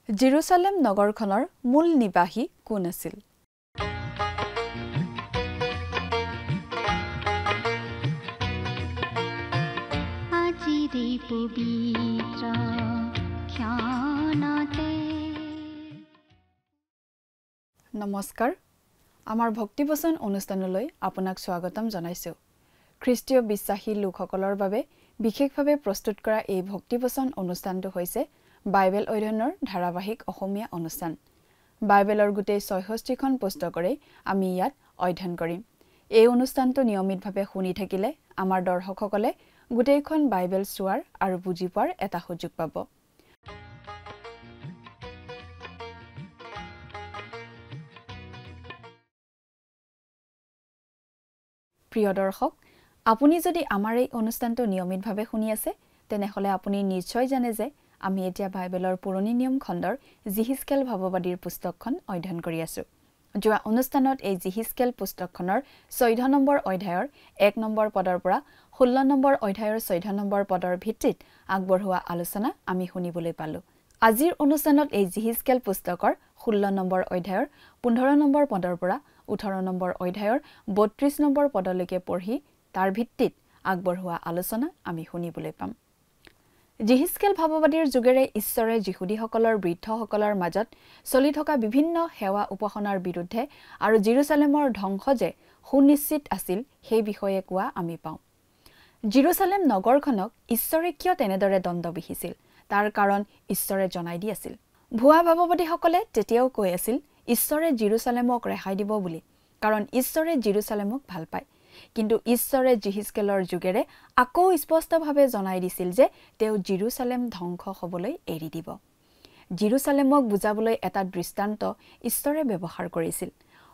জেৰুসালেম নগৰখনৰ মূল নিবাসী কোন আছিল? নমস্কাৰ, আমাৰ ভক্তিবচন অনুষ্ঠানলৈ আপোনাক স্বাগতম জনাইছো। খ্ৰীষ্টীয় বিশ্বাসী লোকসকলৰ বাবে বিশেষভাৱে প্ৰস্তুত কৰা এই ভক্তিবচন অনুষ্ঠানটো হৈছে বাইবেল অধ্যয়নৰ ধাৰাবাহিক অসমীয়া অনুষ্ঠান। বাইবেলৰ গোটেই ৬৬খন পুস্তকৰে আমি ইয়াত অধ্যয়ন কৰিম। এই অনুষ্ঠানটো নিয়মিতভাৱে শুনি থাকিলে আমাৰ দৰ্শকসকলে গোটেইখন বাইবেল চোৱাৰ আৰু বুজি পোৱাৰ এটা সুযোগ পাব। প্ৰিয় দৰ্শক, আপুনি যদি আমাৰ এই অনুষ্ঠানটো নিয়মিতভাৱে শুনি আছে তেনেহ'লে আপুনি নিশ্চয় জানে যে আমি এতিয়া বাইবেলৰ পুৰণি নিয়ম খণ্ডৰ জিহিজকেল ভাৱবাদীৰ পুস্তকখন অধ্যয়ন কৰি আছো। যোৱা অনুষ্ঠানত এই জিহিজকেল পুস্তকখনৰ 14 নম্বৰ অধ্যায়ৰ 1 নম্বৰ পদৰ পৰা 16 নম্বৰ অধ্যায়ৰ 14 নম্বৰ পদৰ ভিত্তিত আগবঢ়োৱা আলোচনা আমি শুনিবলৈ পালো। আজিৰ অনুষ্ঠানত এই জিহিজকেল পুস্তকৰ 16 নম্বৰ অধ্যায়ৰ 15 নম্বৰ পদৰ পৰা 18 নম্বৰ অধ্যায়ৰ 32 নম্বৰ পদলৈকে পঢ়ি তাৰ ভিত্তিত আগবঢ়োৱা আলোচনা আমি শুনিবলৈ পাম। জিহিজকেল ভাৱবাদীৰ যুগেৰে ঈশ্বৰে যিহুদীসকলৰ বৃদ্ধসকলৰ মাজত চলি থকা বিভিন্ন সেৱা উপাসনাৰ বিৰুদ্ধে আৰু জেৰুসালেমৰ ধ্বংস যে সুনিশ্চিত আছিল সেই বিষয়ে কোৱা আমি পাওঁ। জেৰুসালেম নগৰখনক ঈশ্বৰে কিয় তেনেদৰে দণ্ড বিহিছিল তাৰ কাৰণ ঈশ্বৰে জনাই দি আছিল। ভুৱা ভাৱবাদীসকলে তেতিয়াও কৈ আছিল ঈশ্বৰে জেৰুসালেমক ৰেহাই দিব বুলি, কাৰণ ঈশ্বৰে জেৰুসালেমক ভাল পায়। কিন্তু ঈশ্বৰে জিহিজকেলৰ যুগেৰে আকৌ স্পষ্টভাৱে জনাই দিছিল যে তেওঁ জেৰুসালেম ধ্বংস হ'বলৈ এৰি দিব। জেৰুসালেমক বুজাবলৈ এটা দৃষ্টান্ত ঈশ্বৰে ব্যৱহাৰ কৰিছিল।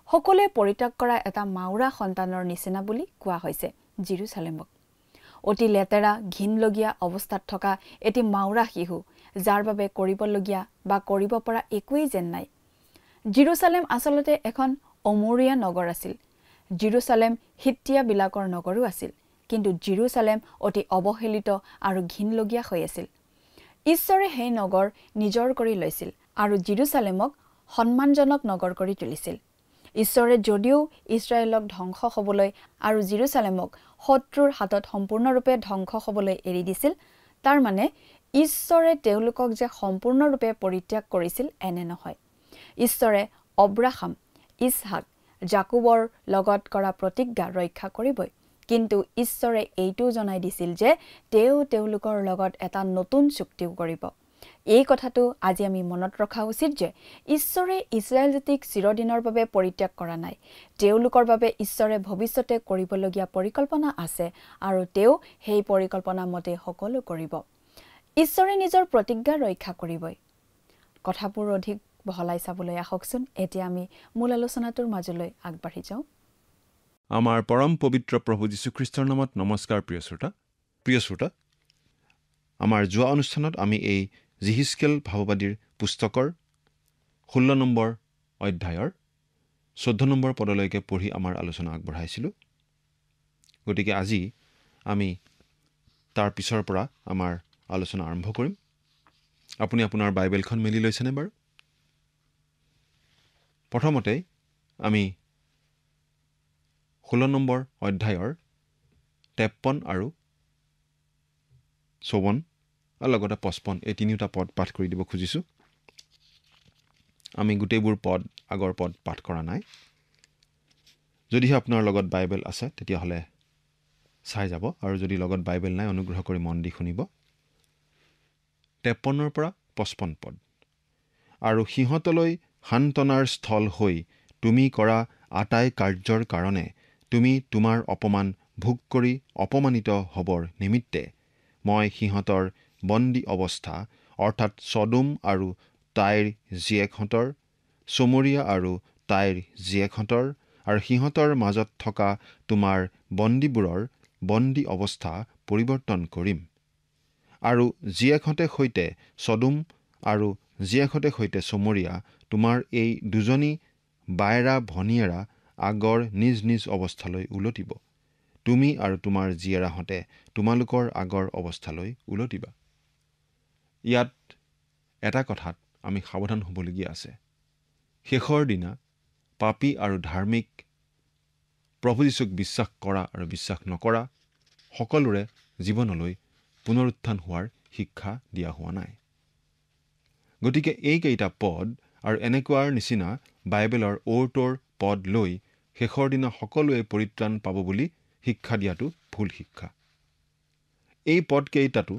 সকলোৱে পৰিত্যাগ কৰা এটা মাউৰা সন্তানৰ নিচিনা বুলি কোৱা হৈছে জেৰুসালেমক। অতি লেতেৰা ঘিনলগীয়া অৱস্থাত থকা এটি মাউৰা শিশু, যাৰ বাবে কৰিবলগীয়া বা কৰিব পৰা একোৱেই যেন নাই। জেৰুসালেম আচলতে এখন অমূৰীয়া নগৰ আছিল। জেৰুসালেম হিত্তীয়াবিলাকৰ নগৰো আছিল, কিন্তু জেৰুসালেম অতি অৱহেলিত আৰু ঘিনলগীয়া হৈ আছিল। ঈশ্বৰে সেই নগৰ নিজৰ কৰি লৈছিল আৰু জেৰুসালেমক সন্মানজনক নগৰ কৰি তুলিছিল। ঈশ্বৰে যদিও ইছৰাইলক ধ্বংস হ'বলৈ আৰু জেৰুসালেমক শত্ৰুৰ হাতত সম্পূৰ্ণৰূপে ধ্বংস হ'বলৈ এৰি দিছিল, তাৰ মানে ঈশ্বৰে তেওঁলোকক যে সম্পূৰ্ণৰূপে পৰিত্যাগ কৰিছিল এনে নহয়। ঈশ্বৰে অব্ৰাহাম, ইছহাক, জাকুবৰ লগত কৰা প্ৰতিজ্ঞা ৰক্ষা কৰিবই, কিন্তু ঈশ্বৰে এইটোও জনাই দিছিল যে তেওঁ তেওঁলোকৰ লগত এটা নতুন চুক্তিও কৰিব। এই কথাটো আজি আমি মনত ৰখা উচিত যে ঈশ্বৰে ইছৰাইল জাতিক চিৰদিনৰ বাবে পৰিত্যাগ কৰা নাই। তেওঁলোকৰ বাবে ঈশ্বৰে ভৱিষ্যতে কৰিবলগীয়া পৰিকল্পনা আছে আৰু তেওঁ সেই পৰিকল্পনা মতে সকলো কৰিব। ঈশ্বৰে নিজৰ প্ৰতিজ্ঞা ৰক্ষা কৰিবই। কথাবোৰ অধিক বহলাই চাবলৈ আহকচোন। এতিয়া আমি মূল আলোচনাটোৰ মাজলৈ আগবাঢ়ি যাওঁ। আমাৰ পৰম পবিত্ৰ প্ৰভু যীশুখ্ৰীষ্টৰ নামত নমস্কাৰ। প্ৰিয় শ্ৰোতা, আমাৰ যোৱা অনুষ্ঠানত আমি এই জিহিজকেল ভাৱবাদীৰ পুস্তকৰ 16 নম্বৰ অধ্যায়ৰ 14 নম্বৰ পদলৈকে পঢ়ি আমাৰ আলোচনা আগবঢ়াইছিলোঁ। গতিকে আজি আমি তাৰ পিছৰ পৰা আমাৰ আলোচনা আৰম্ভ কৰিম। আপুনি আপোনাৰ বাইবেলখন মেলি লৈছেনে বাৰু? প্ৰথমতে আমি 16 নম্বৰ অধ্যায়ৰ 53 আৰু 54 আৰু লগতে 55 এই তিনিওটা পদ পাঠ কৰি দিব খুজিছোঁ। আমি গোটেইবোৰ আগৰ পদ পাঠ কৰা নাই। যদিহে আপোনাৰ লগত বাইবেল আছে তেতিয়াহ'লে চাই যাব, আৰু যদি লগত বাইবেল নাই অনুগ্ৰহ কৰি মন দি শুনিব। 53ৰ পৰা 55 পদ। আৰু সিহঁতলৈ সান্তনাৰ স্থল হৈ তুমি কৰা আটাই কাৰ্যৰ কাৰণে তুমি তোমাৰ অপমান ভোগ কৰি অপমানিত হ'বৰ নিমিত্তে মই সিহঁতৰ বন্দী অৱস্থা অৰ্থাৎ ছদোম আৰু তাইৰ জীয়েকহঁতৰ, চমৰীয়া আৰু তাইৰ জীয়েকহঁতৰ আৰু সিহঁতৰ মাজত থকা তোমাৰ বন্দীবোৰৰ বন্দী অৱস্থা পৰিৱৰ্তন কৰিম। আৰু জীয়েকহঁতে সৈতে ছদোম আৰু জীয়েকহঁতে সৈতে চমৰীয়া তোমাৰ এই দুজনী বায়েৰা ভনীয়েৰা আগৰ নিজ নিজ অৱস্থালৈ উলটিব। তুমি আৰু তোমাৰ জীয়েৰাহঁতে তোমালোকৰ আগৰ অৱস্থালৈ উলটিবা। ইয়াত এটা কথাত আমি সাৱধান হ'বলগীয়া আছে। শেষৰ দিনা পাপী আৰু ধাৰ্মিক, প্ৰভু যীশুক বিশ্বাস কৰা আৰু বিশ্বাস নকৰা সকলোৰে জীৱনলৈ পুনৰুত্থান হোৱাৰ শিক্ষা দিয়া হোৱা নাই। গতিকে এইকেইটা পদ আৰু এনেকুৱাৰ নিচিনা বাইবেলৰ অ'ৰ পদ লৈ শেষৰ দিনা সকলোৱে পৰিত্ৰাণ পাব বুলি শিক্ষা দিয়াটো ভুল শিক্ষা। এই পদকেইটাতো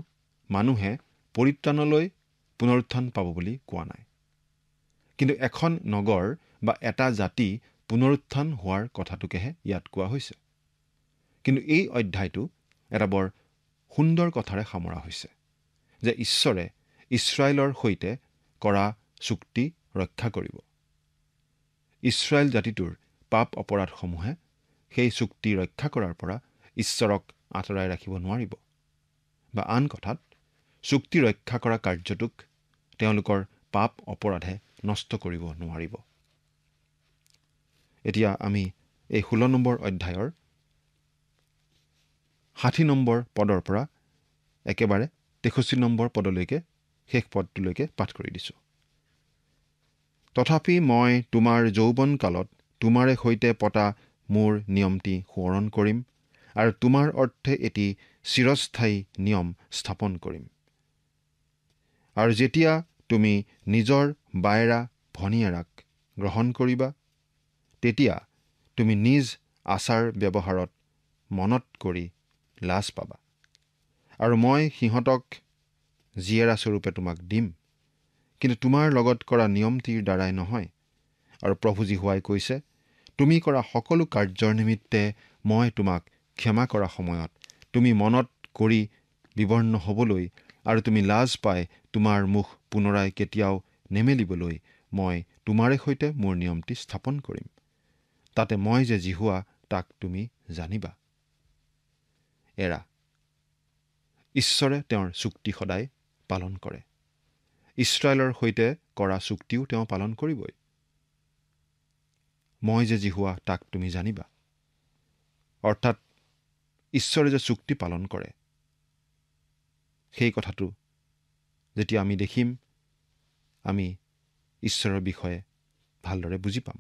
মানুহে পৰিত্ৰাণলৈ পুনৰুত্থান পাব বুলি কোৱা নাই, কিন্তু এখন নগৰ বা এটা জাতি পুনৰুত্থান হোৱাৰ কথাটোকেহে ইয়াত কোৱা হৈছে। কিন্তু এই অধ্যায়টো এটা বৰ সুন্দৰ কথাৰে সামৰা হৈছে যে ঈশ্বৰে ইছৰাইলৰ সৈতে কৰা চুক্তি ৰক্ষা কৰিব। ইছৰাইল জাতিটোৰ পাপ অপৰাধসমূহে সেই চুক্তি ৰক্ষা কৰাৰ পৰা ঈশ্বৰক আঁতৰাই ৰাখিব নোৱাৰিব, বা আন কথাত চুক্তি ৰক্ষা কৰা কাৰ্যটোক তেওঁলোকৰ পাপ অপৰাধে নষ্ট কৰিব নোৱাৰিব। এতিয়া আমি এই 16 নম্বৰ অধ্যায়ৰ 60 নম্বৰ পদৰ পৰা একেবাৰে 63 নম্বৰ পদলৈকে শেষ পদটোলৈকে পাঠ কৰি দিছোঁ। তথাপি মই তোমাৰ যৌৱন কালত তোমাৰে সৈতে পতা মোৰ নিয়মটি সোঁৱৰণ কৰিম আৰু তোমাৰ অৰ্থে এটি চিৰস্থায়ী নিয়ম স্থাপন কৰিম। আৰু যেতিয়া তুমি নিজৰ বায়েৰা ভনীয়েৰাক গ্ৰহণ কৰিবা, তেতিয়া তুমি নিজ আচাৰ ব্যৱহাৰত মনত কৰি লাজ পাবা। আৰু মই সিহঁতক জীয়েৰাস্বৰূপে তোমাক দিম, কিন্তু তোমাৰ লগত কৰা নিয়মটিৰ দ্বাৰাই নহয়। আৰু প্ৰভু যীশুৱাই কৈছে, তুমি কৰা সকলো কাৰ্যৰ নিমিত্তে মই তোমাক ক্ষমা কৰা সময়ত তুমি মনত কৰি বিবৰ্ণ হ'বলৈ আৰু তুমি লাজ পাই তোমাৰ মুখ পুনৰাই কেতিয়াও নেমেলিবলৈ মই তোমাৰে সৈতে মোৰ নিয়মটি স্থাপন কৰিম। তাতে মই যে জিহুৱা তাক তুমি জানিবা। এৰা, ঈশ্বৰে তেওঁৰ চুক্তি সদায় পালন কৰে। ইছৰাইলৰ সৈতে কৰা চুক্তিও তেওঁ পালন কৰিবই। মই যে জিহুৱা তাক তুমি জানিবা, অৰ্থাৎ ঈশ্বৰে যে চুক্তি পালন কৰে, সেই কথাটো যেতিয়া আমি দেখিম, আমি ঈশ্বৰৰ বিষয়ে ভালদৰে বুজি পাম।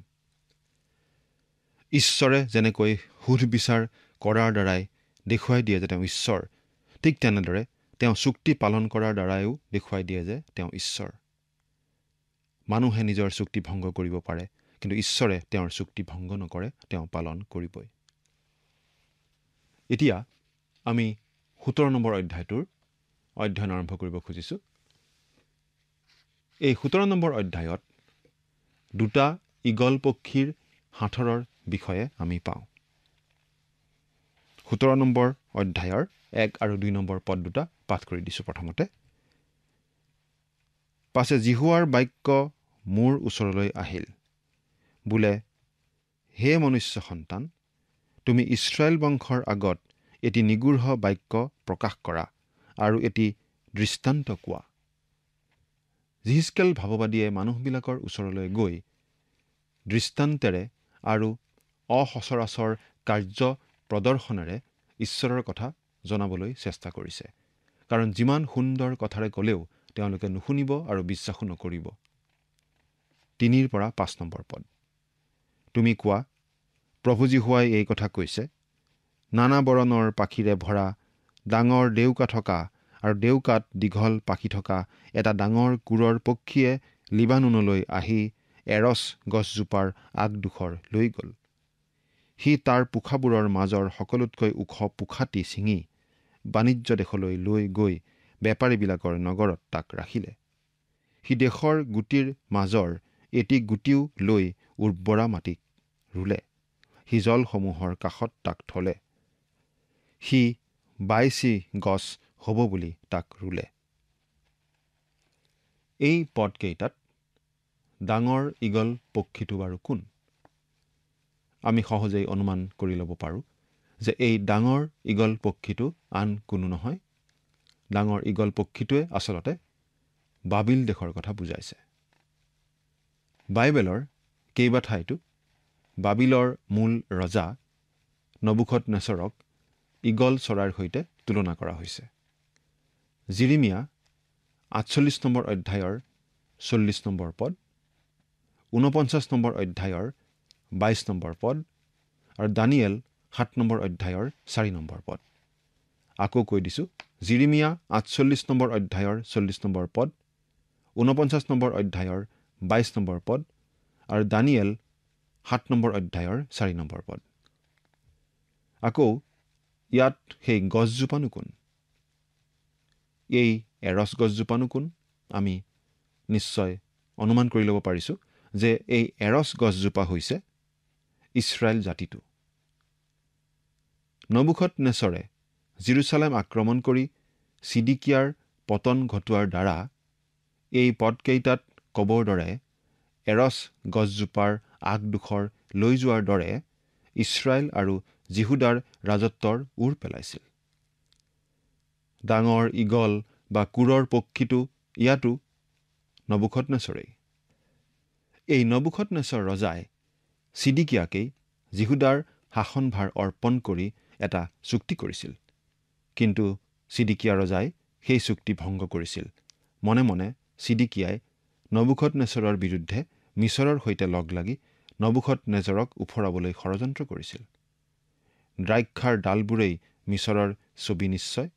ঈশ্বৰে যেনেকৈ সুধবিচাৰ কৰাৰ দ্বাৰাই দেখুৱাই দিয়ে যে তেওঁ ঈশ্বৰ, ঠিক তেনেদৰে তেওঁ চুক্তি পালন কৰাৰ দ্বাৰাইও দেখুৱাই দিয়ে যে তেওঁ ঈশ্বৰ। মানুহে নিজৰ চুক্তি ভংগ কৰিব পাৰে, কিন্তু ঈশ্বৰে তেওঁৰ চুক্তি ভংগ নকৰে, তেওঁ পালন কৰিবই। এতিয়া আমি 17 নম্বৰ অধ্যায়টোৰ অধ্যয়ন আৰম্ভ কৰিব খুজিছোঁ। এই 17 নম্বৰ অধ্যায়ত দুটা ঈগল পক্ষীৰ হাথৰৰ বিষয়ে আমি পাওঁ। 17 নম্বৰ অধ্যায়ৰ 1 আৰু 2 নম্বৰ পদ দুটা পাঠ কৰি দিছোঁ। প্ৰথমতে, পাছে জিহুৱাৰ বাক্য মোৰ ওচৰলৈ আহিল, বোলে, হে মনুষ্য সন্তান, তুমি ইছৰাইল বংশৰ আগত এটি নিগূঢ় বাক্য প্ৰকাশ কৰা আৰু এটি দৃষ্টান্ত কোৱা। যিহিজকেল ভাৱবাদীয়ে মানুহবিলাকৰ ওচৰলৈ গৈ দৃষ্টান্তেৰে আৰু অসচৰাচৰ কাৰ্য প্ৰদৰ্শনেৰে ঈশ্বৰৰ কথা জনাবলৈ চেষ্টা কৰিছে, কাৰণ যিমান সুন্দৰ কথাৰে ক'লেও তেওঁলোকে নুশুনিব আৰু বিশ্বাসো নকৰিব। 3 পৰা 5 নম্বৰ পদ, তুমি কোৱা, প্ৰভু যীশুৱাই এই কথা কৈছে, নানা বৰণৰ পাখিৰে ভৰা ডাঙৰ ডেউকা থকা আৰু ডেউকাত দীঘল পাখি থকা এটা ডাঙৰ কুৰৰ পক্ষীয়ে লিবানোনলৈ আহি এৰছ গছজোপাৰ আগডোখৰ লৈ গ'ল। সি তাৰ পোখাবোৰৰ মাজৰ সকলোতকৈ ওখ পোখাটি ছিঙি বাণিজ্য দেশলৈ লৈ গৈ বেপাৰীবিলাকৰ নগৰত তাক ৰাখিলে। সি দেশৰ গুটিৰ মাজৰ এটি গুটিও লৈ উৰ্বৰা মাটিত ৰুলে। সি জলসমূহৰ কাষত তাক থলে। সি বাইচি গছ হ'ব বুলি তাক ৰুলে। এই পদকেইটাত ডাঙৰ ঈগল পক্ষীটো বাৰু কোন? আমি সহজেই অনুমান কৰি ল'ব পাৰোঁ যে এই ডাঙৰ ঈগল পক্ষীটো আন কোনো নহয়। ডাঙৰ ঈগল পক্ষীটোৱে আচলতে বাবিল দেশৰ কথা বুজাইছে। বাইবেলৰ কেইবাঠাইতো বাবিলৰ মূল ৰজা নবুখদনেছৰক ঈগল চৰাইৰ সৈতে তুলনা কৰা হৈছে। জিৰিমিয়া 48 নম্বৰ অধ্যায়ৰ 40 নম্বৰ পদ, 49 নম্বৰ অধ্যায়ৰ 22 নম্বৰ পদ আৰু দানিয়েল 7 নম্বৰ অধ্যায়ৰ 4 নম্বৰ পদ। আকৌ কৈ দিছোঁ, জিৰিমিয়া 48 নম্বৰ অধ্যায়ৰ 40 নম্বৰ পদ, 49 নম্বৰ অধ্যায়ৰ 22 নম্বৰ পদ আৰু দানিয়েল 7 নম্বৰ অধ্যায়ৰ 4 নম্বৰ পদ। আকৌ ইয়াত সেই গছজোপানো কোন? এই এৰছ গছজোপানো কোন? আমি নিশ্চয় অনুমান কৰি ল'ব পাৰিছোঁ যে এই এৰছ গছজোপা হৈছে ইছৰাইল জাতিটো। নবুখদনেছৰে জেৰুচালেম আক্ৰমণ কৰি ছিদিকিয়াৰ পতন ঘটোৱাৰ দ্বাৰা এই পদকেইটাত ক'বৰ দৰে এৰছ গছজোপাৰ আগডোখৰ লৈ যোৱাৰ দৰে ইছৰাইল আৰু জিহুদাৰ ৰাজত্বৰ ওৰ পেলাইছিল। ডাঙৰ ঈগল বা কুৰৰ পক্ষীটো ইয়াতো নবুখদনেছৰেই। এই নবুখদনেছৰ ৰজাই ছিদিকিয়াকেই জিহুদাৰ শাসনভাৰ অৰ্পণ কৰি এটা চুক্তি কৰিছিল। কিন্তু ছিদিকিয়া ৰজাই সেই চুক্তি ভংগ কৰিছিল। মনে মনে ছিদিকিয়াই নবুখদনেছৰৰ বিৰুদ্ধে মিছৰৰ সৈতে লগ লাগি নবুখদনেছৰক ওফৰাবলৈ ষড়যন্ত্ৰ কৰিছিল। দ্ৰাক্ষাৰ ডালবোৰেই মিছৰৰ ছবি নিশ্চয়।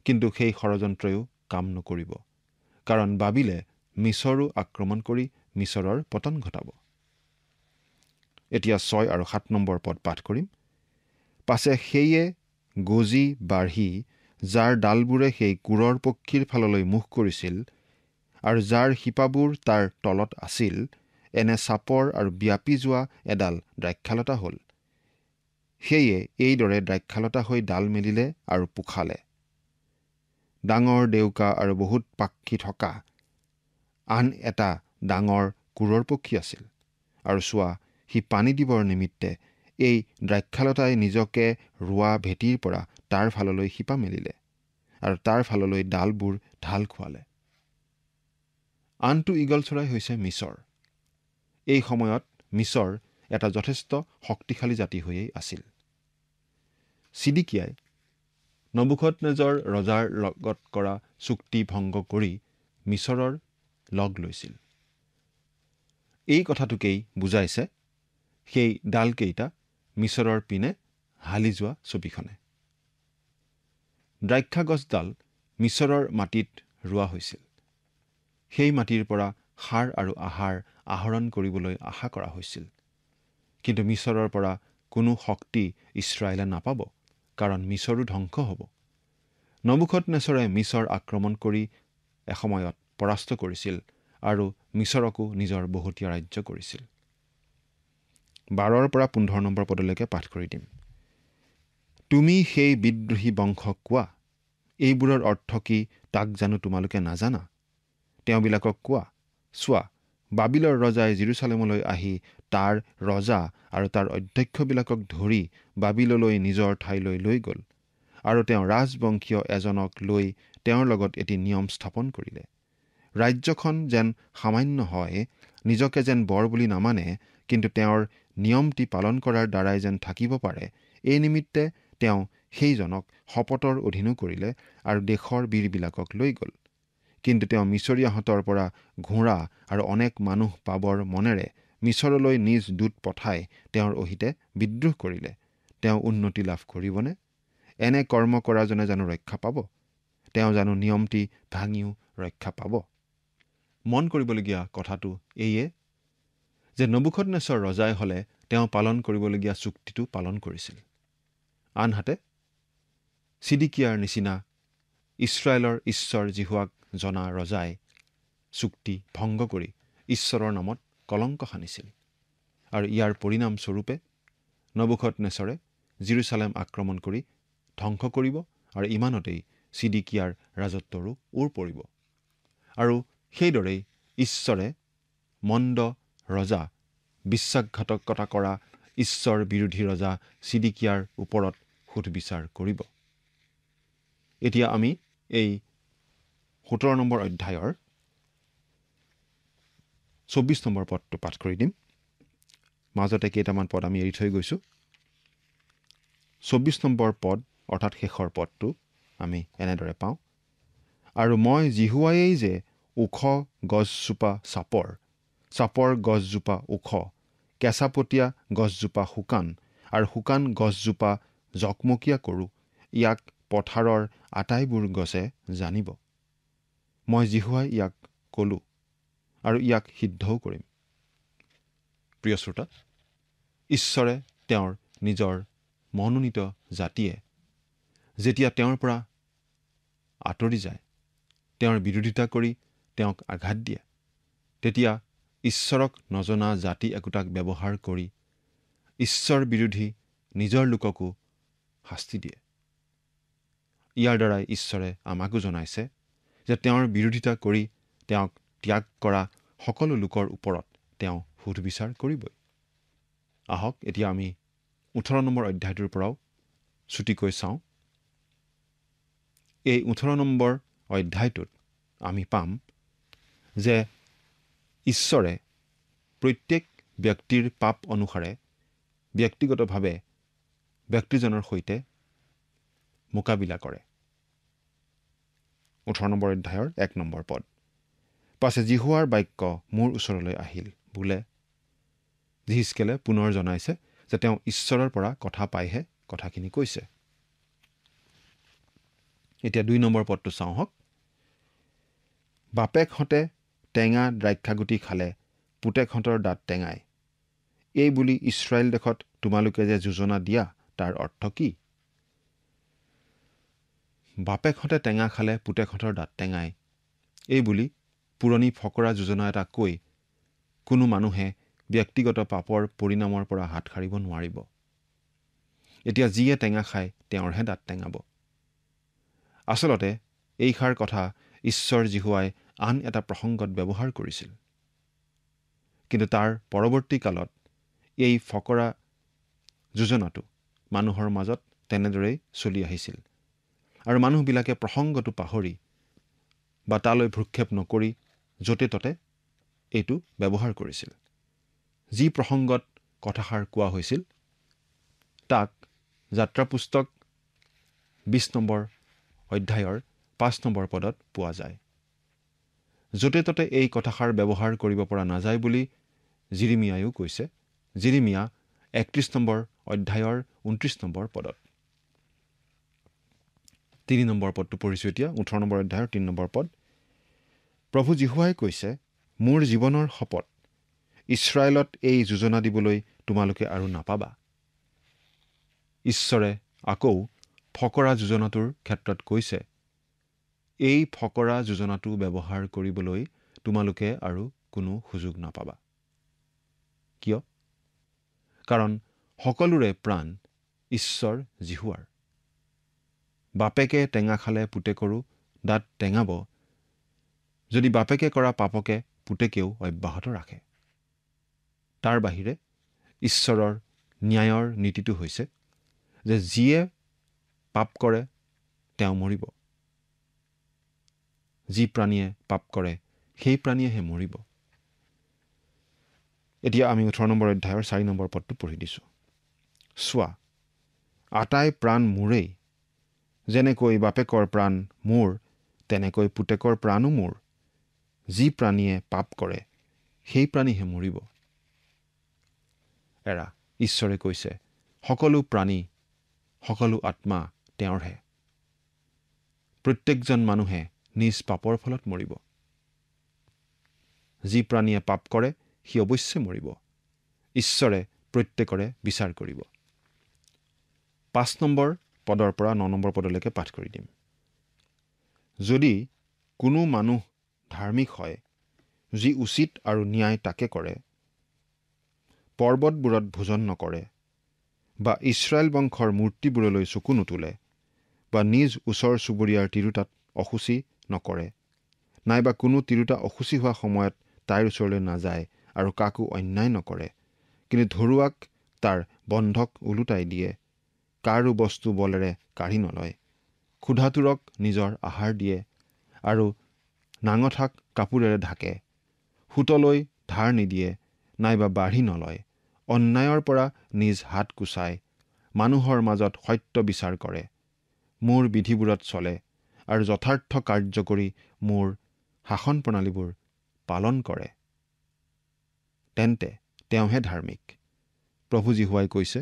কিন্তু সেই ষড়যন্ত্ৰয়ো কাম নকৰিব, কাৰণ বাবিলে মিছৰো আক্ৰমণ কৰি মিছৰৰ পতন ঘটাব। এতিয়া 6 আৰু 7 নম্বৰ পদ পাঠ কৰিম। পাছে সেয়ে গজি বাঢ়ি যাৰ ডালবোৰে সেই কুৰৰ পক্ষীৰ ফাললৈ মুখ কৰিছিল আৰু যাৰ শিপাবোৰ তাৰ তলত আছিল, এনে চাপৰ আৰু ব্যাপি যোৱা এডাল দ্ৰাক্ষালতা হ'ল। সেয়ে এইদৰে দ্ৰাক্ষালতা হৈ ডাল মেলিলে আৰু পোখালে। ডাঙৰ ডেউকা আৰু বহুত পাক্ষী থকা আন এটা ডাঙৰ কুৰৰ পক্ষী আছিল। আৰু চোৱা, সি পানী দিবৰ নিমিত্তে এই দ্ৰাক্ষালতাই নিজকে ৰোৱা ভেটিৰ পৰা তাৰ ফাললৈ শিপা মেলিলে আৰু তাৰ ফাললৈ ডালবোৰ ঢাল খুৱালে। আনটো ঈগল চৰাই হৈছে মিছৰ। এই সময়ত মিছৰ এটা যথেষ্ট শক্তিশালী জাতি হৈয়েই আছিল। ছিদিকিয়াই নবুখদনেছৰ ৰজাৰ লগত কৰা চুক্তি ভংগ কৰি মিছৰৰ লগ লৈছিল। এই কথাটোকেই বুজাইছে সেই ডালকেইটা মিছৰৰ পিনে হালি যোৱা ছবিখনে। দ্ৰাক্ষা গছডাল মিছৰৰ মাটিত ৰোৱা হৈছিল। সেই মাটিৰ পৰা সাৰ আৰু আহাৰ আহৰণ কৰিবলৈ আশা কৰা হৈছিল। কিন্তু মিছৰৰ পৰা কোনো শক্তি ইছৰাইলে নাপাব, কাৰণ মিছৰো ধ্বংস হ'ব। নবুখদনেছৰে মিছৰ আক্ৰমণ কৰি এসময়ত পৰাস্ত কৰিছিল আৰু মিছৰকো নিজৰ বহতীয়া ৰাজ্য কৰিছিল। 12 পৰা 15 নম্বৰ পদলৈকে পাঠ কৰি দিম। তুমি সেই বিদ্ৰোহী বংশক কোৱা, এইবোৰৰ অৰ্থ কি তাক জানো তোমালোকে নাজানা? তেওঁবিলাকক কোৱা, চোৱা, বাবিলৰ ৰজাই জেৰুচালেমলৈ আহি তাৰ ৰজা আৰু তাৰ অধ্যক্ষবিলাকক ধৰি বাবিললৈ নিজৰ ঠাইলৈ লৈ গ'ল আৰু তেওঁ ৰাজবংশীয় এজনক লৈ তেওঁৰ লগত এটি নিয়ম স্থাপন কৰিলে। ৰাজ্যখন যেন সামান্য হয়, নিজকে যেন বৰ বুলি নামানে, কিন্তু তেওঁৰ নিয়মটি পালন কৰাৰ দ্বাৰাই যেন থাকিব পাৰে, এই নিমিত্তে তেওঁ সেইজনক শপতৰ অধীনো কৰিলে আৰু দেশৰ বীৰবিলাকক লৈ গ'ল। কিন্তু তেওঁ মিছৰীয়াহঁতৰ পৰা ঘোঁৰা আৰু অনেক মানুহ পাবৰ মনেৰে মিছৰলৈ নিজ দূত পঠাই তেওঁৰ অহিতে বিদ্ৰোহ কৰিলে। তেওঁ উন্নতি লাভ কৰিবনে? এনে কৰ্ম কৰাজনে জানো ৰক্ষা পাব? তেওঁ জানো নিয়মটি ভাঙিও ৰক্ষা পাব? মন কৰিবলগীয়া কথাটো এইয়ে যে নবুখদনেছৰ ৰজাই হ'লে তেওঁ পালন কৰিবলগীয়া চুক্তিটো পালন কৰিছিল। আনহাতে ছিদিকিয়াৰ নিচিনা ইছৰাইলৰ ঈশ্বৰ জিহুৱাক জনা ৰজাই চুক্তি ভংগ কৰি ঈশ্বৰৰ নামত কলংক সানিছিল। আৰু ইয়াৰ পৰিণামস্বৰূপে নবুখদনেছৰে জেৰুচালেম আক্ৰমণ কৰি ধ্বংস কৰিব আৰু ইমানতেই ছিদিকিয়াৰ ৰাজত্বৰো ওৰ পৰিব। আৰু সেইদৰেই ঈশ্বৰে মন্দ ৰজা, বিশ্বাসঘাতকতা কৰা ঈশ্বৰ বিৰোধী ৰজা ছিদিকিয়াৰ ওপৰত সুধবিচাৰ কৰিব। এতিয়া আমি এই 17 নম্বৰ অধ্যায়ৰ 24 নম্বৰ পদটো পাঠ কৰি দিম। মাজতে কেইটামান পদ আমি এৰি থৈ গৈছোঁ। 24 নম্বৰ পদ অৰ্থাৎ শেষৰ পদটো আমি এনেদৰে পাওঁ। আৰু মই জিহুৱায়েই যে ওখ গছজোপা চাপৰ গছজোপা ওখ, কেঁচাপতীয়া গছজোপা শুকান, আৰু শুকান গছজোপা জকমকীয়া কৰোঁ, ইয়াক পথাৰৰ আটাইবোৰ গছে জানিব। মই জিহুৱাই ইয়াক ক'লোঁ আৰু ইয়াক সিদ্ধও কৰিম। প্ৰিয় শ্ৰোতা, ঈশ্বৰে তেওঁৰ নিজৰ মনোনীত জাতিয়ে যেতিয়া তেওঁৰ পৰা আঁতৰি যায়, তেওঁৰ বিৰোধিতা কৰি তেওঁক আঘাত দিয়ে, তেতিয়া ঈশ্বৰক নজনা জাতি একোটাক ব্যৱহাৰ কৰি ঈশ্বৰ বিৰোধী নিজৰ লোককো শাস্তি দিয়ে। ইয়াৰ দ্বাৰাই ঈশ্বৰে আমাকো জনাইছে যে তেওঁৰ বিৰোধিতা কৰি তেওঁক ত্যাগ কৰা সকলো লোকৰ ওপৰত তেওঁ সুধবিচাৰ কৰিবই। আহক এতিয়া আমি 18 নম্বৰ অধ্যায়টোৰ পৰাও ছুটিকৈ চাওঁ। এই 18 নম্বৰ অধ্যায়টোত আমি পাম যে ঈশ্বৰে প্ৰত্যেক ব্যক্তিৰ পাপ অনুসাৰে ব্যক্তিগতভাৱে ব্যক্তিজনৰ সৈতে মোকাবিলা কৰে। 18 নম্বৰ অধ্যায়ৰ 1 নম্বৰ পদ। পাছে জিহুৱাৰ বাক্য মোৰ ওচৰলৈ আহিল বোলে। জিহিজকেলে পুনৰ জনাইছে যে তেওঁ ঈশ্বৰৰ পৰা কথা পাইহে কথাখিনি কৈছে। এতিয়া 2 নম্বৰ পদটো চাওঁ হওক। বাপেকহঁতে টেঙা দ্ৰাক্ষাগুটি খালে পুতেকহঁতৰ দাঁত টেঙাই, এই বুলি ইছৰাইল দেশত তোমালোকে যে যোজনা দিয়া তাৰ অৰ্থ কি? বাপেকহঁতে টেঙা খালে পুতেকহঁতৰ দাঁত টেঙাই, এই বুলি পুৰণি ফকৰা যোজনা এটা কৈ কোনো মানুহে ব্যক্তিগত পাপৰ পৰিণামৰ পৰা হাত সাৰিব নোৱাৰিব। এতিয়া যিয়ে টেঙা খায় তেওঁৰহে দাঁত টেঙাব। আচলতে এইষাৰ কথা ঈশ্বৰ জিহুৱাই আন এটা প্ৰসংগত ব্যৱহাৰ কৰিছিল, কিন্তু তাৰ পৰৱৰ্তী কালত এই ফকৰা যোজনাটো মানুহৰ মাজত তেনেদৰেই চলি আহিছিল, আৰু মানুহবিলাকে প্ৰসংগটো পাহৰি বা তালৈ ভ্ৰক্ষেপ নকৰি য'তে ত'তে এইটো ব্যৱহাৰ কৰিছিল। যি প্ৰসংগত কথাষাৰ কোৱা হৈছিল তাক যাত্ৰা পুস্তক 20 নম্বৰ অধ্যায়ৰ 5 নম্বৰ পদত পোৱা যায়। য'তে ত'তে এই কথাষাৰ ব্যৱহাৰ কৰিব পৰা নাযায় বুলি জিৰিমিয়ায়ো কৈছে। জিৰিমিয়া 31 নম্বৰ অধ্যায়ৰ 29 নম্বৰ পদত। 3 নম্বৰ পদটো পঢ়িছোঁ এতিয়া। 18 নম্বৰ অধ্যায়ৰ 3 নম্বৰ পদ। প্ৰভু জিহুৱাই কৈছে, মোৰ জীৱনৰ শপত, ইছৰাইলত এই যোজনা দিবলৈ তোমালোকে আৰু নাপাবা। ঈশ্বৰে আকৌ ফকৰা যোজনাটোৰ ক্ষেত্ৰত কৈছে, এই ফকৰা যোজনাটো ব্যৱহাৰ কৰিবলৈ তোমালোকে আৰু কোনো সুযোগ নাপাবা। কিয়? কাৰণ সকলোৰে প্ৰাণ ঈশ্বৰ জিহুৱাৰ। বাপেকে টেঙা খালে পুতেকৰো দাঁত টেঙাব যদি বাপেকে কৰা পাপকে পুতেকেও অব্যাহত ৰাখে। তাৰ বাহিৰে ঈশ্বৰৰ ন্যায়ৰ নীতিটো হৈছে যে যিয়ে পাপ কৰে তেওঁ মৰিব। যি প্ৰাণীয়ে পাপ কৰে সেই প্ৰাণীয়েহে মৰিব। এতিয়া আমি 18 নম্বৰ অধ্যায়ৰ 4 নম্বৰ পদটো পঢ়ি দিছোঁ। চোৱা, আটাই প্ৰাণ মোৰেই, যেনেকৈ বাপেকৰ প্ৰাণ মোৰ তেনেকৈ পুতেকৰ প্ৰাণো মোৰ। যি প্ৰাণীয়ে পাপ কৰে সেই প্ৰাণীহে মৰিব। এৰা, ঈশ্বৰে কৈছে সকলো প্ৰাণী সকলো আত্মা তেওঁৰহে। প্ৰত্যেকজন মানুহে নিজ পাপৰ ফলত মৰিব। যি প্ৰাণীয়ে পাপ কৰে সি অৱশ্যে মৰিব। ঈশ্বৰে প্ৰত্যেকৰে বিচাৰ কৰিব। 5 নম্বৰ পদৰ পৰা 9 নম্বৰ পদলৈকে পাঠ কৰি দিম। যদি কোনো মানুহ ধাৰ্মিক হয়, যি উচিত আৰু ন্যায় তাকে কৰে, পৰ্বতবোৰত ভোজন নকৰে, বা ইছৰাইল বংশৰ মূৰ্তিবোৰলৈ চকু নোতোলে, বা নিজ ওচৰ চুবুৰীয়াৰ তিৰোতাত অসুচি নকৰে, নাইবা কোনো তিৰোতা অসুচি হোৱা সময়ত তাইৰ ওচৰলৈ নাযায় আৰু কাকো অন্যায় নকৰে, কিন্তু ধৰুৱাক তাৰ বন্ধক ওলোটাই দিয়ে, কাৰো বস্তু বলেৰে কাঢ়ি নলয়, ক্ষুধাতুৰক নিজৰ আহাৰ দিয়ে আৰু নাঙঠাক কাপোৰেৰে ঢাকে, সুতলৈ ধাৰ নিদিয়ে, নাইবা বাঢ়ি নলয়, অন্যায়ৰ পৰা নিজ হাত কুচায়, মানুহৰ মাজত সত্য বিচাৰ কৰে, মোৰ বিধিবোৰত চলে আৰু যথাৰ্থ কাৰ্য কৰি মোৰ শাসন প্ৰণালীবোৰ পালন কৰে তেন্তে তেওঁহে ধাৰ্মিক। প্ৰভু যীশুৱাই কৈছে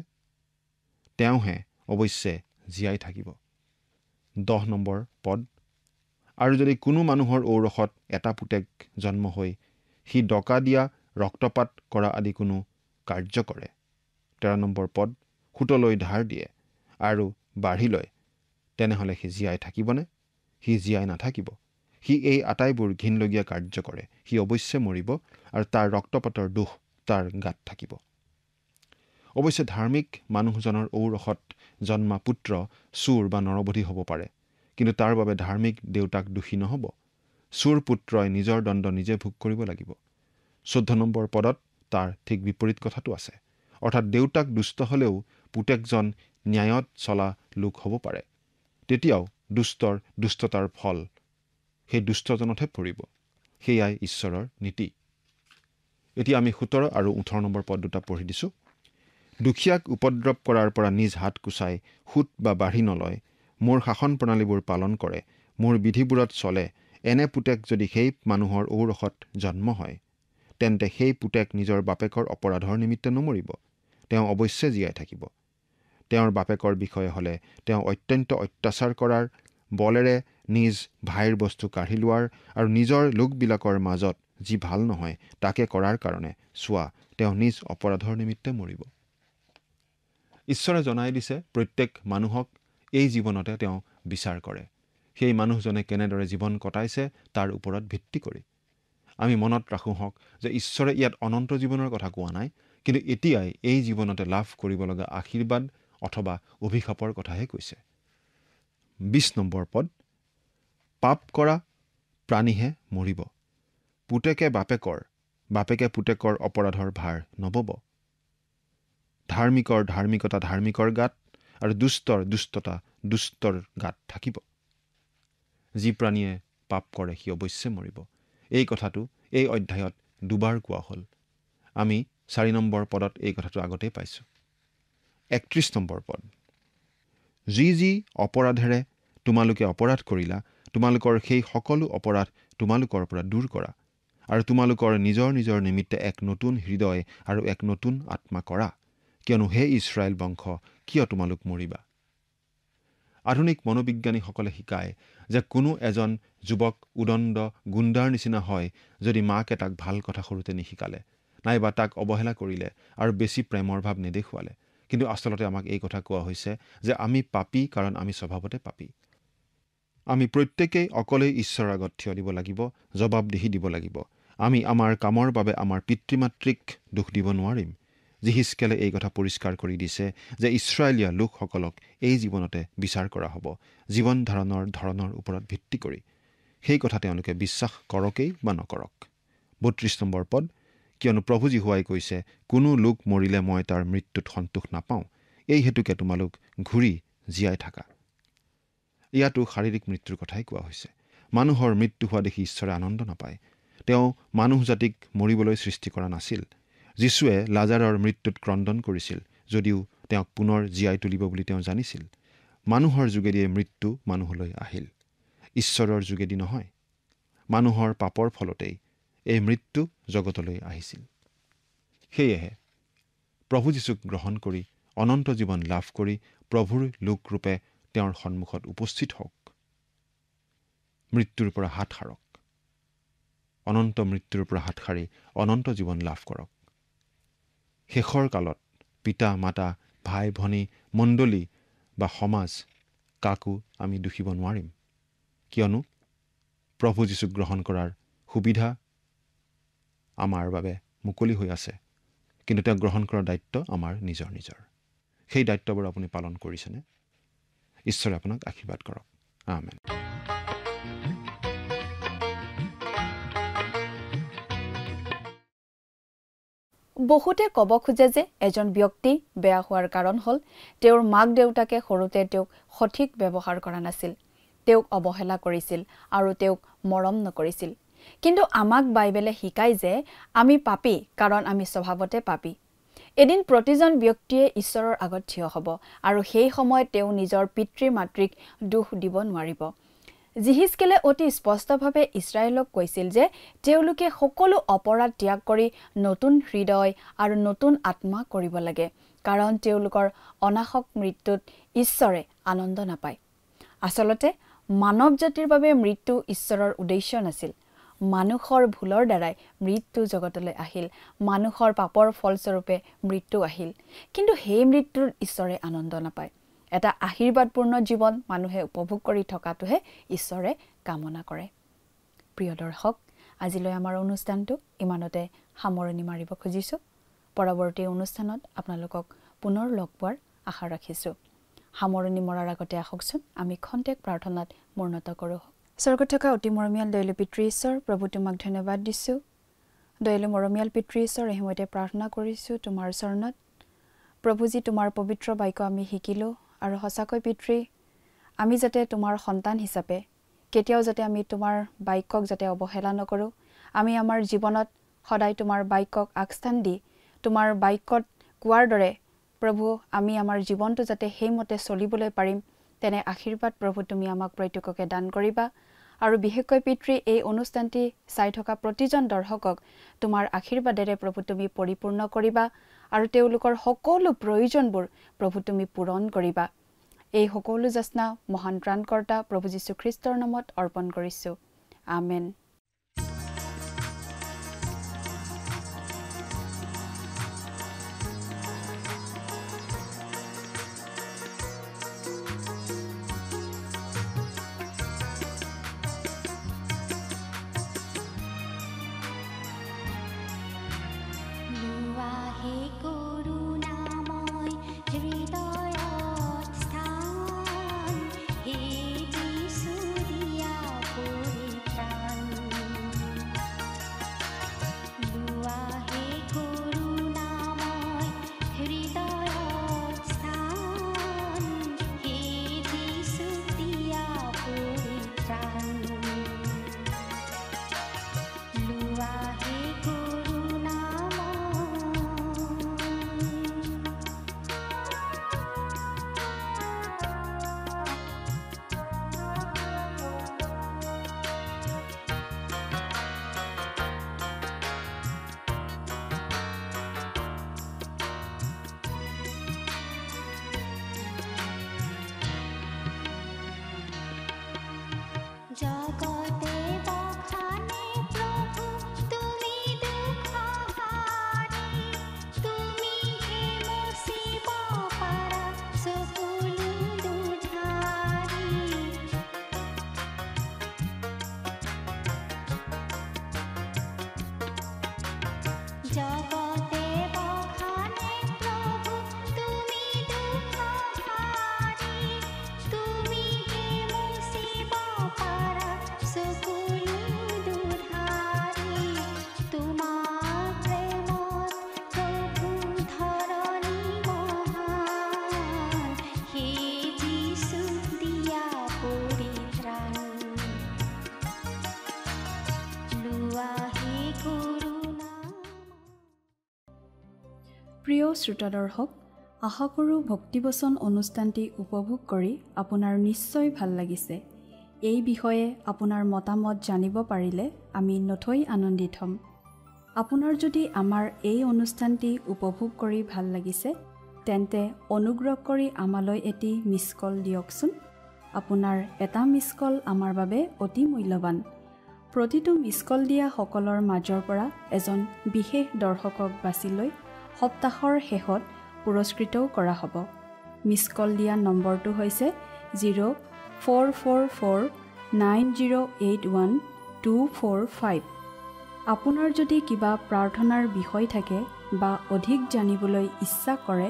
তেওঁহে অৱশ্যে জীয়াই থাকিব। 10 নম্বৰ পদ, আৰু যদি কোনো মানুহৰ ঔৰসত এটা পুতেক জন্ম হৈ সি ডকা দিয়া, ৰক্তপাত কৰা আদি কোনো কাৰ্য কৰে, 13 নম্বৰ পদ, সুতলৈ ধাৰ দিয়ে আৰু বাঢ়ি লয়, তেনেহ'লে সি জীয়াই থাকিবনে? সি জীয়াই নাথাকিব। সি এই আটাইবোৰ ঘিনলগীয়া কাৰ্য কৰে, সি অৱশ্যে মৰিব, আৰু তাৰ ৰক্তপাতৰ দোষ তাৰ গাত থাকিব। অৱশ্যে ধাৰ্মিক মানুহজনৰ ঔৰসত জন্মা পুত্ৰ চোৰ বা নৰবধী হ'ব পাৰে, কিন্তু তাৰ বাবে ধাৰ্মিক দেউতাক দোষী নহ'ব। চোৰ পুত্ৰই নিজৰ দণ্ড নিজে ভোগ কৰিব লাগিব। 14 নম্বৰ পদত তাৰ ঠিক বিপৰীত কথাটো আছে, অৰ্থাৎ দেউতাক দুষ্ট হ'লেও পুতেকজন ন্যায়ত চলা লোক হ'ব পাৰে। তেতিয়াও দুষ্টৰ দুষ্টতাৰ ফল সেই দুষ্টজনতহে পৰিব। সেয়াই ঈশ্বৰৰ নীতি। এতিয়া আমি 17 আৰু 18 নম্বৰ পদ দুটা পঢ়ি দিছোঁ। দুখীয়াক উপদ্ৰৱ কৰাৰ পৰা নিজ হাত কুচাই সুত বা বাঢ়ি নলয়, মোৰ শাসন প্ৰণালীবোৰ পালন কৰে, মোৰ বিধিবোৰত চলে, এনে পুতেক যদি সেই মানুহৰ ঔৰসত জন্ম হয়, তেন্তে সেই পুতেক নিজৰ বাপেকৰ অপৰাধৰ নিমিত্তে নমৰিব, তেওঁ অৱশ্যে জীয়াই থাকিব। তেওঁৰ বাপেকৰ বিষয়ে হ'লে তেওঁ অত্যন্ত অত্যাচাৰ কৰাৰ, বলেৰে নিজ ভাইৰ বস্তু কাঢ়ি লোৱাৰ আৰু নিজৰ লোকবিলাকৰ মাজত যি ভাল নহয় তাকে কৰাৰ কাৰণে চোৱা, তেওঁ নিজ অপৰাধৰ নিমিত্তে মৰিব। ঈশ্বৰে জনাই দিছে প্ৰত্যেক মানুহক এই জীৱনতে তেওঁ বিচাৰ কৰে। সেই মানুহজনে কেনেদৰে জীৱন কটাইছে তাৰ ওপৰত ভিত্তি কৰি। আমি মনত ৰাখোঁ হওক যে ঈশ্বৰে ইয়াত অনন্ত জীৱনৰ কথা কোৱা নাই, কিন্তু এতিয়াই এই জীৱনতে লাভ কৰিব লগা আশীৰ্বাদ অথবা অভিশাপৰ কথাহে কৈছে। 20 নম্বৰ পদ, পাপ কৰা প্ৰাণীহে মৰিব। পুতেকে পুতেকৰ অপৰাধৰ ভাৰ নবব। ধাৰ্মিকৰ ধাৰ্মিকতা ধাৰ্মিকৰ গাত আৰু দুষ্টৰ দুষ্টতা দুষ্টৰ গাত থাকিব। যি প্ৰাণীয়ে পাপ কৰে সি অৱশ্যে মৰিব। এই কথাটো এই অধ্যায়ত দুবাৰ কোৱা হ'ল। আমি 4 নম্বৰ পদত এই কথাটো আগতেই পাইছোঁ। 31 নম্বৰ পদ, যি যি অপৰাধেৰে তোমালোকে অপৰাধ কৰিলা, তোমালোকৰ সেই সকলো অপৰাধ তোমালোকৰ পৰা দূৰ কৰা, আৰু তোমালোকৰ নিজৰ নিজৰ নিমিত্তে এক নতুন হৃদয় আৰু এক নতুন আত্মা কৰা, কিয়নো হে ইছৰাইল বংশ, কিয় তোমালোক মৰিবা? আধুনিক মনোবিজ্ঞানীসকলে শিকায় যে কোনো এজন যুৱক উদণ্ড গুণ্ডাৰ নিচিনা হয় যদি মাকে তাক ভাল কথা সৰুতে নিশিকালে, নাইবা তাক অৱহেলা কৰিলে আৰু বেছি প্ৰেমৰ ভাৱ নেদেখুৱালে। কিন্তু আচলতে আমাক এই কথা কোৱা হৈছে যে আমি পাপী, কাৰণ আমি স্বভাৱতে পাপী। আমি প্ৰত্যেকেই অকলেই ঈশ্বৰৰ আগত থিয় দিব লাগিব, জবাবদিহি দিব লাগিব। আমি আমাৰ কামৰ বাবে আমাৰ পিতৃ মাতৃক দোষ দিব নোৱাৰিম। যিহিচকেলে এই কথা পৰিষ্কাৰ কৰি দিছে যে ইছৰাইলীয়া লোকসকলক এই জীৱনতে বিচাৰ কৰা হ'ব, জীৱন ধাৰণৰ ধৰণৰ ওপৰত ভিত্তি কৰি। সেই কথা তেওঁলোকে বিশ্বাস কৰকেই বা নকৰক। 32 নম্বৰ পদ, কিয়নো প্ৰভু যীশুৱাই কৈছে, কোনো লোক মৰিলে মই তাৰ মৃত্যুত সন্তোষ নাপাওঁ, এই হেতুকে তোমালোক ঘূৰি জীয়াই থাকা। ইয়াতো শাৰীৰিক মৃত্যুৰ কথাই কোৱা হৈছে। মানুহৰ মৃত্যু হোৱা দেখি ঈশ্বৰে আনন্দ নাপায়। তেওঁ মানুহ জাতিক মৰিবলৈ সৃষ্টি কৰা নাছিল। যীশুৱে লাজাৰৰ মৃত্যুত ক্ৰদন কৰিছিল, যদিও তেওঁক পুনৰ জীয়াই তুলিব বুলি তেওঁ জানিছিল। মানুহৰ যোগেদিয়ে মৃত্যু মানুহলৈ আহিল, ঈশ্বৰৰ যোগেদি নহয়। মানুহৰ পাপৰ ফলতেই এই মৃত্যু জগতলৈ আহিছিল। সেয়েহে প্ৰভু যীশুক গ্ৰহণ কৰি অনন্ত জীৱন লাভ কৰি প্ৰভুৰ লোকৰূপে তেওঁৰ সন্মুখত উপস্থিত হওক। মৃত্যুৰ পৰা হাত সাৰক, অনন্ত মৃত্যুৰ পৰা হাত সাৰি অনন্ত জীৱন লাভ কৰক। শেষৰ কালত পিতা মাতা ভাই ভনী মণ্ডলী বা সমাজ কাকো আমি দুখিব নোৱাৰিম, কিয়নো প্ৰভু যীশুক গ্ৰহণ কৰাৰ সুবিধা আমাৰ বাবে মুকলি হৈ আছে, কিন্তু তেওঁ গ্ৰহণ কৰাৰ দায়িত্ব আমাৰ নিজৰ নিজৰ। সেই দায়িত্ববোৰ আপুনি পালন কৰিছেনে? ঈশ্বৰে আপোনাক আশীৰ্বাদ কৰক। আমেন। বহুতে ক'ব খোজে যে এজন ব্যক্তি বেয়া হোৱাৰ কাৰণ হ'ল তেওঁৰ মাক দেউতাকে সৰুতে তেওঁক সঠিক ব্যৱহাৰ কৰা নাছিল, তেওঁক অৱহেলা কৰিছিল আৰু তেওঁক মৰম নকৰিছিল। কিন্তু আমাক বাইবেলে শিকায় যে আমি পাপী, কাৰণ আমি স্বভাৱতে পাপী। এদিন প্ৰতিজন ব্যক্তিয়ে ঈশ্বৰৰ আগত থিয় হ'ব আৰু সেই সময়ত তেওঁ নিজৰ পিতৃ মাতৃক দোষ দিব নোৱাৰিব। জিহিজকেলে অতি স্পষ্টভাৱে ইছৰাইলক কৈছিল যে তেওঁলোকে সকলো অপৰাধ ত্যাগ কৰি নতুন হৃদয় আৰু নতুন আত্মা কৰিব লাগে, কাৰণ তেওঁলোকৰ অনাশক মৃত্যুত ঈশ্বৰে আনন্দ নাপায়। আচলতে মানৱ জাতিৰ বাবে মৃত্যু ঈশ্বৰৰ উদ্দেশ্য নাছিল। মানুহৰ ভুলৰ দ্বাৰাই মৃত্যু জগতলৈ আহিল, মানুহৰ পাপৰ ফলস্বৰূপে মৃত্যু আহিল, কিন্তু সেই মৃত্যুৰ ঈশ্বৰে আনন্দ নাপায়। এটা আশীৰ্বাদপূৰ্ণ জীৱন মানুহে উপভোগ কৰি থকাটোহে ঈশ্বৰে কামনা কৰে। প্ৰিয় দৰ্শক, আজিলৈ আমাৰ অনুষ্ঠানটো ইমানতে সামৰণি মাৰিব খুজিছোঁ। পৰৱৰ্তী অনুষ্ঠানত আপোনালোকক পুনৰ লগ পোৱাৰ আশা ৰাখিছোঁ। সামৰণি মৰাৰ আগতে আহকচোন আমি খন্তেক প্ৰাৰ্থনাত মূৰ্ণত কৰোঁ। স্বৰ্গত থকা অতি মৰমীয়াল দয়ালু পিতৃ ঈশ্বৰ, প্ৰভু তোমাক ধন্যবাদ দিছোঁ। দয়ালু মৰমীয়াল পিতৃ ঈশ্বৰ, এই সময়তে প্ৰাৰ্থনা কৰিছোঁ তোমাৰ চৰণত। প্ৰভুজী, তোমাৰ পবিত্ৰ বাক্য আমি শিকিলোঁ, আৰু সঁচাকৈ পিতৃ, আমি যাতে তোমাৰ সন্তান হিচাপে কেতিয়াও যাতে আমি তোমাৰ বাক্যক যাতে অৱহেলা নকৰোঁ, আমি আমাৰ জীৱনত সদায় তোমাৰ বাক্যক আগস্থান দি তোমাৰ বাক্যত কোৱাৰ দৰে প্ৰভু আমি আমাৰ জীৱনটো যাতে সেইমতে চলিবলৈ পাৰিম, তেনে আশীৰ্বাদ প্ৰভু তুমি আমাক প্ৰত্যেককে দান কৰিবা। আৰু বিশেষকৈ পিতৃ, এই অনুষ্ঠানটি চাই থকা প্ৰতিজন দৰ্শকক তোমাৰ আশীৰ্বাদেৰে প্ৰভু তুমি পৰিপূৰ্ণ কৰিবা, আৰু তেওঁলোকৰ সকলো প্ৰয়োজনবোৰ প্ৰভু তুমি পূৰণ কৰিবা। এই সকলো যাচনা মহান ত্ৰাণকৰ্তা প্ৰভু যীশু খ্ৰীষ্টৰ নামত অৰ্পণ কৰিছোঁ। আমেন। জগতে বখানে প্ৰভু তুমি দুখহাৰী, তুমি হে মুচিব পাৰা সকলো দুধাৰী। জগতে বখানে প্ৰভু তুমি দুখহাৰী, তুমি হে মুচিব পাৰা সকলো দুধাৰী। তোমাৰ প্ৰেমত প্ৰভু ধৰণী মহান, সেই যীশু দিয়া পৰিত্ৰাণ। লোৱা হে কৰোণা। প্ৰিয় শ্ৰোতা দৰ্শক, আশা কৰোঁ ভক্তিবচন অনুষ্ঠানটি উপভোগ কৰি আপোনাৰ নিশ্চয় ভাল লাগিছে। এই বিষয়ে আপোনাৰ মতামত জানিব পাৰিলে আমি নথৈ আনন্দিত হ'ম। আপোনাৰ যদি আমাৰ এই অনুষ্ঠানটি উপভোগ কৰি ভাল লাগিছে, তেন্তে অনুগ্ৰহ কৰি আমালৈ এটি মিছ কল দিয়কচোন। আপোনাৰ এটা মিছ কল আমাৰ বাবে অতি মূল্যৱান। প্ৰতিটো মিছ কল দিয়া সকলৰ মাজৰ পৰা এজন বিশেষ দৰ্শকক বাছি লৈ সপ্তাহৰ শেষত পুৰস্কৃতও কৰা হ'ব। মিছ কল দিয়া নম্বৰটো হৈছে 04449081 আপোনাৰ যদি কিবা প্ৰাৰ্থনাৰ বিষয় থাকে বা অধিক জানিবলৈ ইচ্ছা কৰে,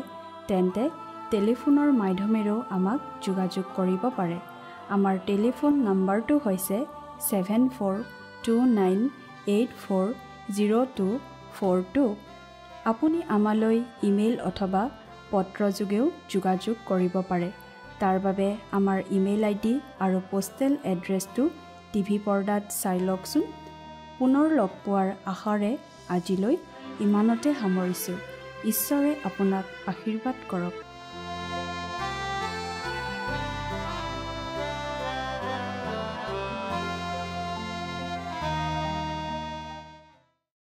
তেন্তে টেলিফোনৰ মাধ্যমেৰেও আমাক যোগাযোগ কৰিব পাৰে। আমাৰ টেলিফোন নম্বৰটো হৈছে 7429840242। আপুনি আমালৈ ইমেইল অথবা পত্ৰযোগেও যোগাযোগ কৰিব পাৰে। তাৰ বাবে আমাৰ ইমেইল ID আৰু পোষ্টেল এড্ৰেছটো টিভি পৰ্দাত চাই লওকচোন। পুনৰ লগ পোৱাৰ আশাৰে আজিলৈ ইমানতে সামৰিছোঁ। ঈশ্বৰে আপোনাক আশীৰ্বাদ কৰক।